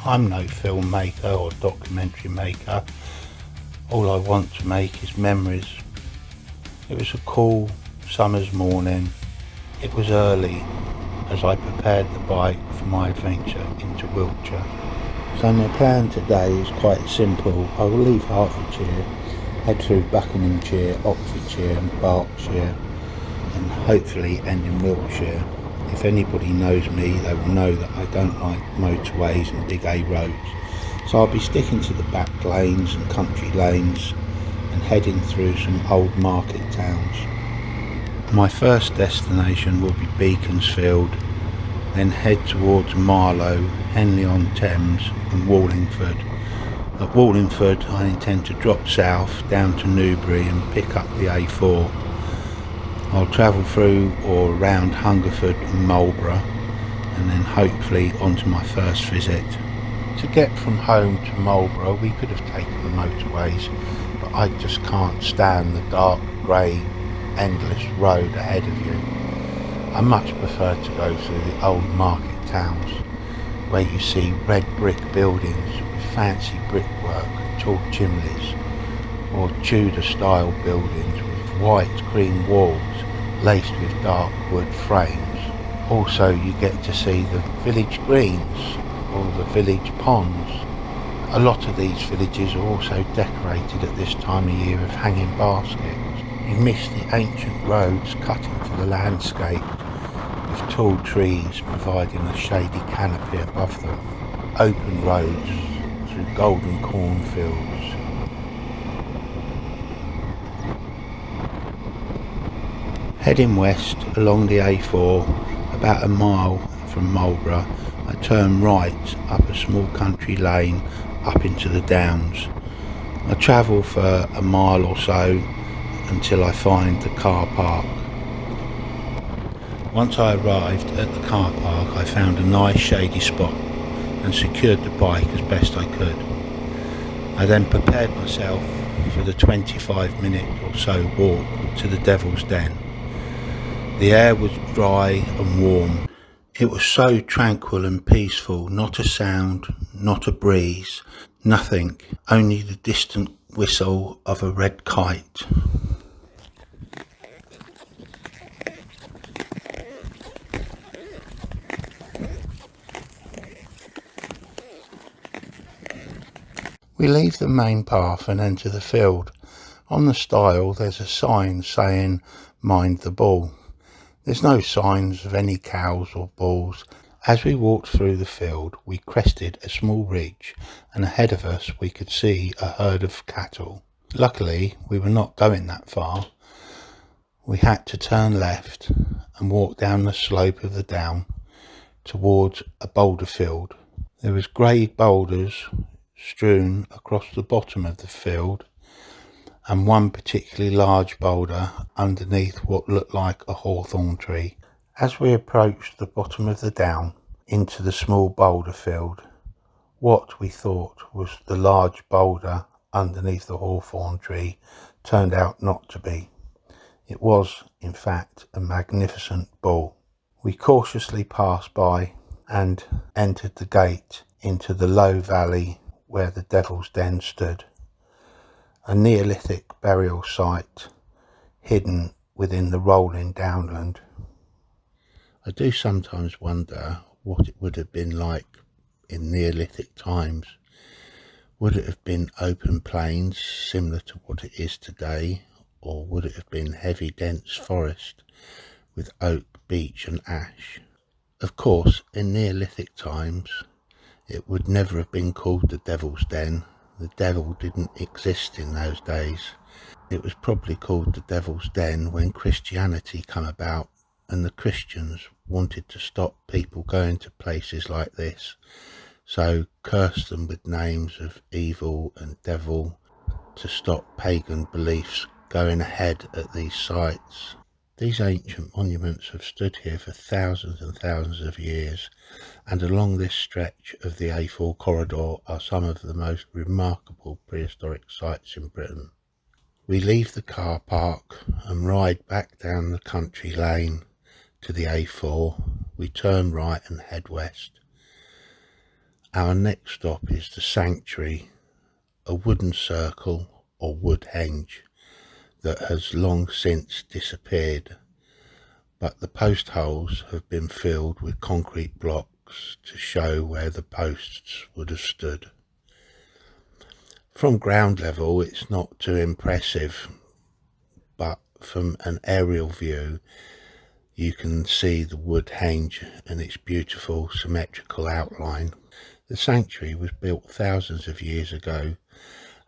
I'm no filmmaker or documentary maker. All I want to make is memories. It was a cool summer's morning. It was early as I prepared the bike for my adventure into Wiltshire. So my plan today is quite simple. I will leave Hertfordshire, head through Buckinghamshire, Oxfordshire and Berkshire, and hopefully end in Wiltshire. If anybody knows me, they will know that I don't like motorways and big A roads. So I'll be sticking to the back lanes and country lanes and heading through some old market towns. My first destination will be Beaconsfield, then head towards Marlow, Henley-upon-Thames and Wallingford. At Wallingford I intend to drop south down to Newbury and pick up the A4. I'll travel through or around Hungerford and Marlborough and then hopefully onto my first visit. To get from home to Marlborough we could have taken the motorways, but I just can't stand the dark, grey, endless road ahead of you. I much prefer to go through the old market towns where you see red brick buildings with fancy brickwork, tall chimneys, or Tudor style buildings with white cream walls laced with dark wood frames. Also you get to see the village greens or the village ponds. A lot of these villages are also decorated at this time of year with hanging baskets. You miss the ancient roads cut into the landscape with tall trees providing a shady canopy above them. Open roads through golden cornfields. Heading west along the A4, about a mile from Marlborough, I turn right up a small country lane up into the Downs. I travel for a mile or so until I find the car park. Once I arrived at the car park, I found a nice shady spot and secured the bike as best I could. I then prepared myself for the 25-minute or so walk to the Devil's Den. The air was dry and warm. It was so tranquil and peaceful, not a sound, not a breeze, nothing, only the distant whistle of a red kite. We leave the main path and enter the field. On the stile there's a sign saying, "Mind the bull." There's no signs of any cows or bulls. As we walked through the field, we crested a small ridge, and ahead of us we could see a herd of cattle. Luckily, we were not going that far. We had to turn left and walk down the slope of the down towards a boulder field. There was grey boulders strewn across the bottom of the field, and one particularly large boulder underneath what looked like a hawthorn tree. As we approached the bottom of the down into the small boulder field, what we thought was the large boulder underneath the hawthorn tree turned out not to be. It was, in fact, a magnificent bull. We cautiously passed by and entered the gate into the low valley where the Devil's Den stood. A Neolithic burial site hidden within the rolling downland. I do sometimes wonder what it would have been like in Neolithic times. Would it have been open plains similar to what it is today, or would it have been heavy dense forest with oak, beech and ash? Of course, in Neolithic times it would never have been called the Devil's Den. The devil didn't exist in those days. It was probably called the Devil's Den when Christianity came about and the Christians wanted to stop people going to places like this, so cursed them with names of evil and devil to stop pagan beliefs going ahead at these sites. These ancient monuments have stood here for thousands and thousands of years, and along this stretch of the A4 corridor are some of the most remarkable prehistoric sites in Britain. We leave the car park and ride back down the country lane to the A4. We turn right and head west. Our next stop is the sanctuary, a wooden circle or wood henge that has long since disappeared, but the post holes have been filled with concrete blocks to show where the posts would have stood. From ground level it's not too impressive, but from an aerial view you can see the wood henge and its beautiful symmetrical outline. The sanctuary was built thousands of years ago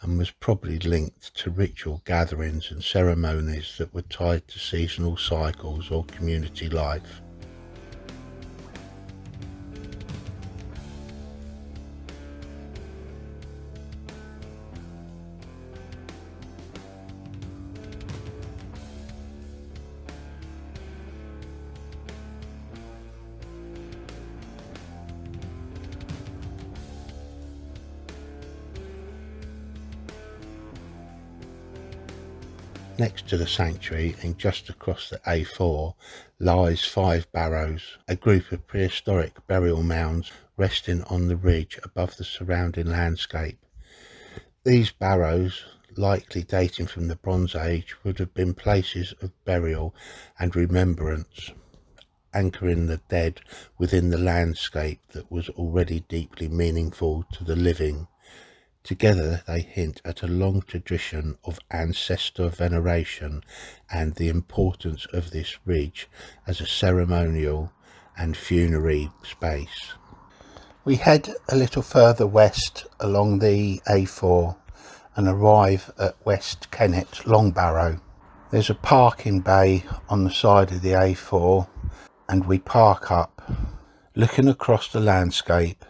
and was probably linked to ritual gatherings and ceremonies that were tied to seasonal cycles or community life. Next to the sanctuary and just across the A4 lies 5 barrows, a group of prehistoric burial mounds resting on the ridge above the surrounding landscape. These barrows, likely dating from the Bronze Age, would have been places of burial and remembrance, anchoring the dead within the landscape that was already deeply meaningful to the living. Together they hint at a long tradition of ancestor veneration and the importance of this ridge as a ceremonial and funerary space. We head a little further west along the A4 and arrive at West Kennet Long Barrow. There's a parking bay on the side of the A4 and we park up. Looking across the landscape,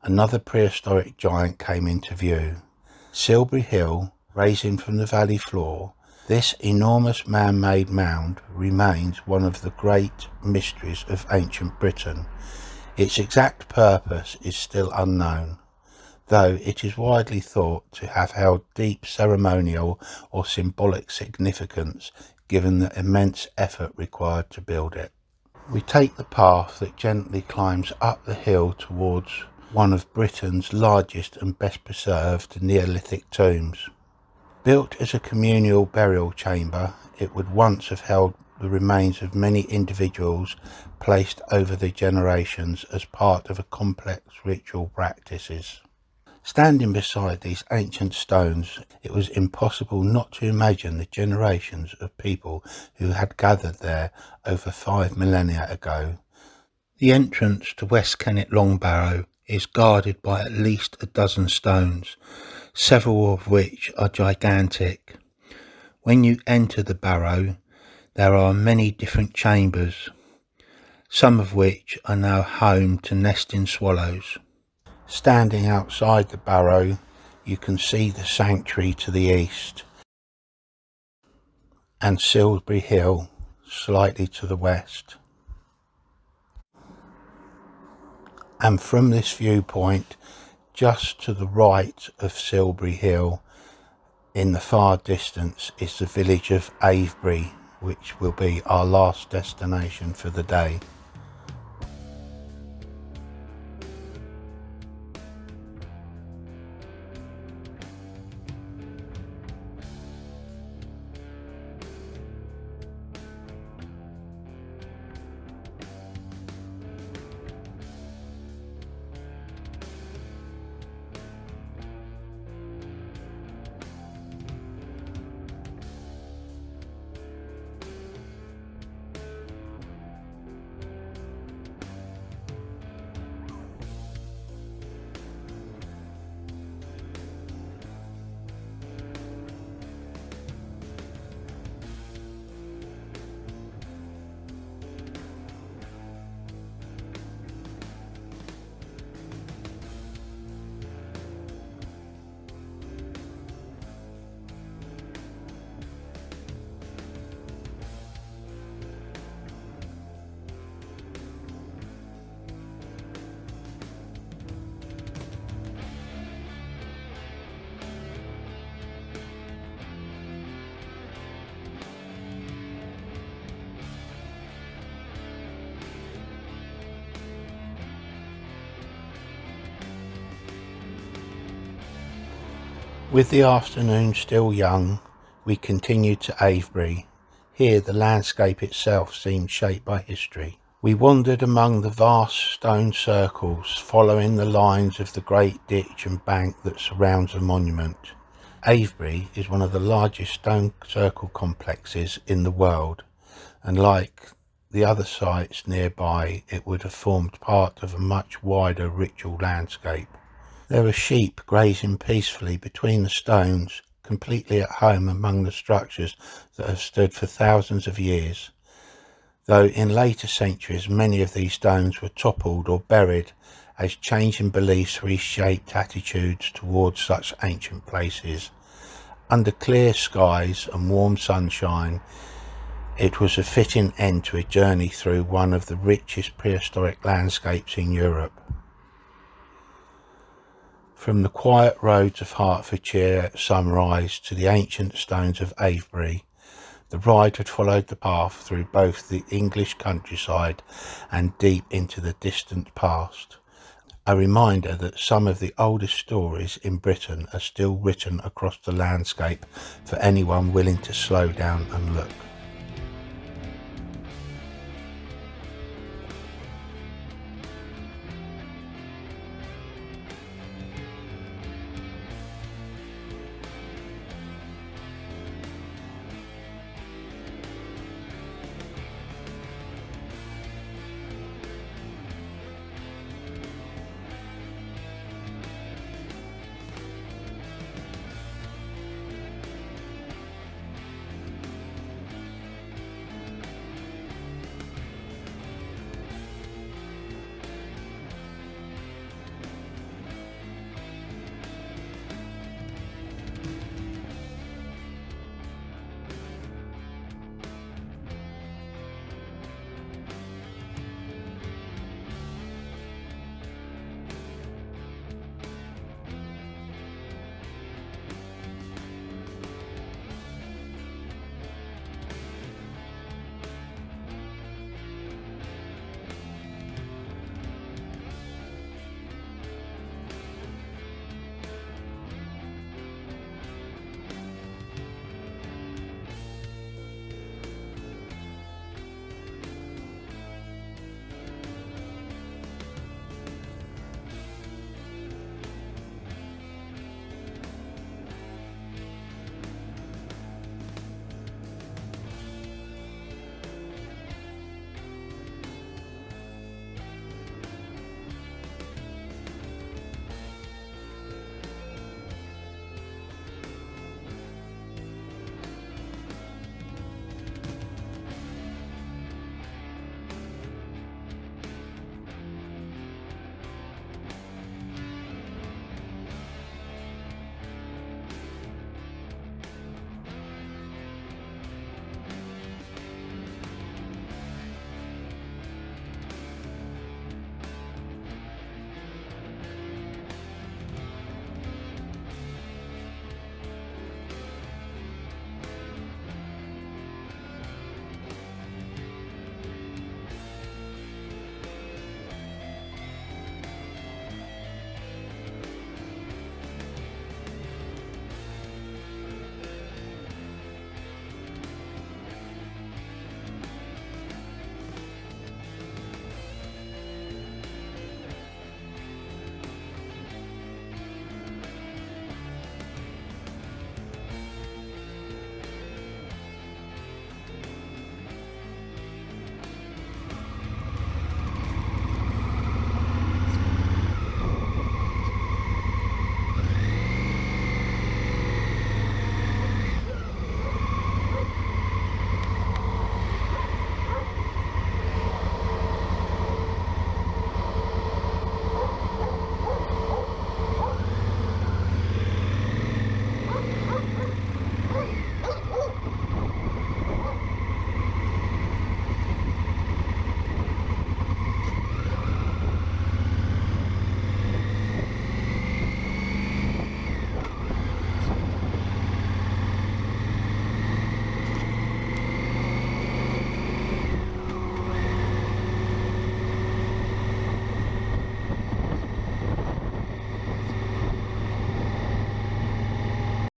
another prehistoric giant came into view. Silbury Hill, rising from the valley floor, this enormous man-made mound remains one of the great mysteries of ancient Britain. Its exact purpose is still unknown, though it is widely thought to have held deep ceremonial or symbolic significance given the immense effort required to build it. We take the path that gently climbs up the hill towards one of Britain's largest and best preserved Neolithic tombs. Built as a communal burial chamber, it would once have held the remains of many individuals placed over the generations as part of a complex ritual practices. Standing beside these ancient stones, it was impossible not to imagine the generations of people who had gathered there over 5 millennia ago. The entrance to West Kennet Long Barrow is guarded by at least a dozen stones, several of which are gigantic. When you enter the barrow, there are many different chambers, some of which are now home to nesting swallows. Standing outside the barrow, you can see the sanctuary to the east and Silbury Hill slightly to the west. And from this viewpoint, just to the right of Silbury Hill, in the far distance, is the village of Avebury, which will be our last destination for the day. With the afternoon still young, we continued to Avebury. Here the landscape itself seemed shaped by history. We wandered among the vast stone circles, following the lines of the great ditch and bank that surrounds the monument. Avebury is one of the largest stone circle complexes in the world, and like the other sites nearby, it would have formed part of a much wider ritual landscape. There were sheep grazing peacefully between the stones, completely at home among the structures that have stood for thousands of years, though in later centuries many of these stones were toppled or buried as changing beliefs reshaped attitudes towards such ancient places. Under clear skies and warm sunshine, it was a fitting end to a journey through one of the richest prehistoric landscapes in Europe. From the quiet roads of Hertfordshire at sunrise to the ancient stones of Avebury, the ride had followed the path through both the English countryside and deep into the distant past. A reminder that some of the oldest stories in Britain are still written across the landscape for anyone willing to slow down and look.